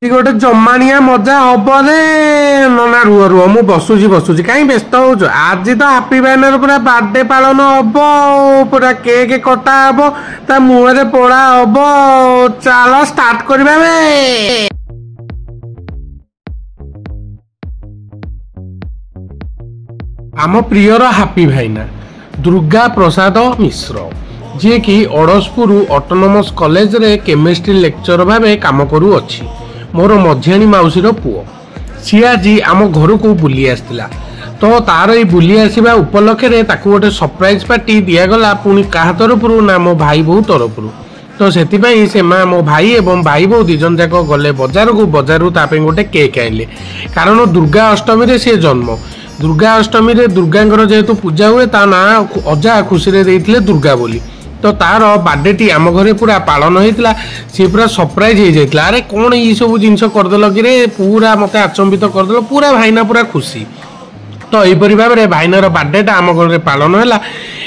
गोटे जमानिया मजा हम ना रुह रुह मु बसुची कहीं व्यस्त हो आज तो हापी भाईनार पूरा बर्थडे पालन हम पूरा केक कटा हम ता मुहरे पोड़ा हम चलो स्टार्ट करबा बे। आम प्रियर हापी भाईना दुर्गा प्रसाद मिश्र जी कि अड़सपुर ऑटोनोमस कॉलेज रे केमिस्ट्री लेक्चर भाव काम करू अच्छी मोर मझियाणी मौसीर पुओ सी आज आम घर को बुली आसला तो तार ये बुली आसवा उपलक्षे गोटे सरप्राइज पार्टी दिगला पुणी क्या तरफ ना मो भाई बो तरफ तो से मो भाई एवं भाई बो दिजन जाक गले बजार को बजार गोटे केक आनले कारण दुर्गा अष्टमी सी जन्म दुर्गा अष्टमी दुर्गा जेहेतु पूजा हुए ता ना अजा खुशी देते दुर्गा बोली तो तार बर्थडे टी आम घरे पूरा पालन होता सी पूरा सरप्राइज हो जाता अरे कौन ये सब जिन करदेल कि पूरा मत आचंबित करदेल पूरा भाईना पूरा खुशी तो यहीपरि भाव में भाईनार बर्थडेटा आम घर पालन है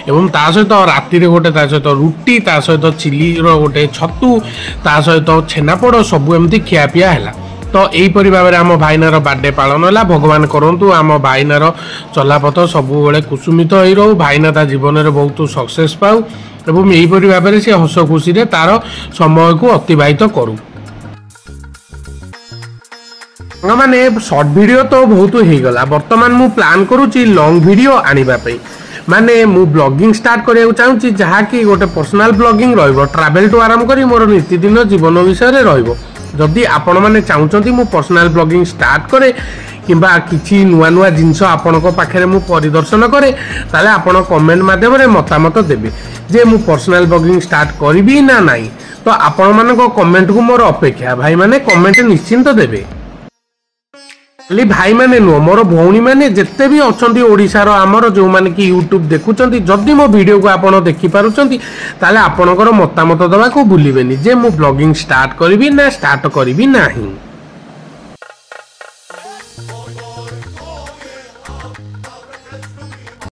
एवं ता सहित राति गोटे ता सहित रुटी ता सहित चिली गोटे छतु ता सहित छेनापोड़ सब एमती खियापिया है तो यहीपरि भाव में आम भाईनार बर्थडे पालन है भगवान करंतु आम भाईनार चलापथ सब कुसुमित हो रो भाईना ता जीवन में बहुत सक्सेस पाऊ एवं यहीपरि भाव में सी हस खुशी तार समय को अतिबाहित करू माने शॉर्ट वीडियो तो बहुत हो गला वर्तमान मु प्लान करूची लॉन्ग वीडियो आनिबा पे माने मु ब्लॉगिंग स्टार्ट करिया चाहूची जहा कि गोटे पर्सनल ब्लॉगिंग रहइबो ट्रैवल टू आराम करी मोर नित्यदिन जीवन विषय रे रहइबो जदि आपण माने चाहूचंती मु पर्सनल ब्लॉगिंग स्टार्ट करे किंबा किछि नुआ नुआ जिंस आपनक पाखरे मु परिदर्शन करे ताले आपण कमेंट माध्यम रे मतामत देबे जे मु पर्सनल ब्लॉगिंग स्टार्ट करिबी ना नाही तो आपण मानक कमेंट को मोर अपेक्षा भाई माने कमेंट निश्चिंत देबे खाली भाई माने नुह मोर भौणी माने जिते भी अच्छा ओडिशार आमर जो माने कि यूट्यूब देखुचंती जदि मो वीडियो को आपण देखि पारुचंती ताले आपणकर मतामत दवा को भूलिबेनी जे मु ब्लॉगिंग स्टार्ट करिबी ना स्टार्ट करिबी नाही।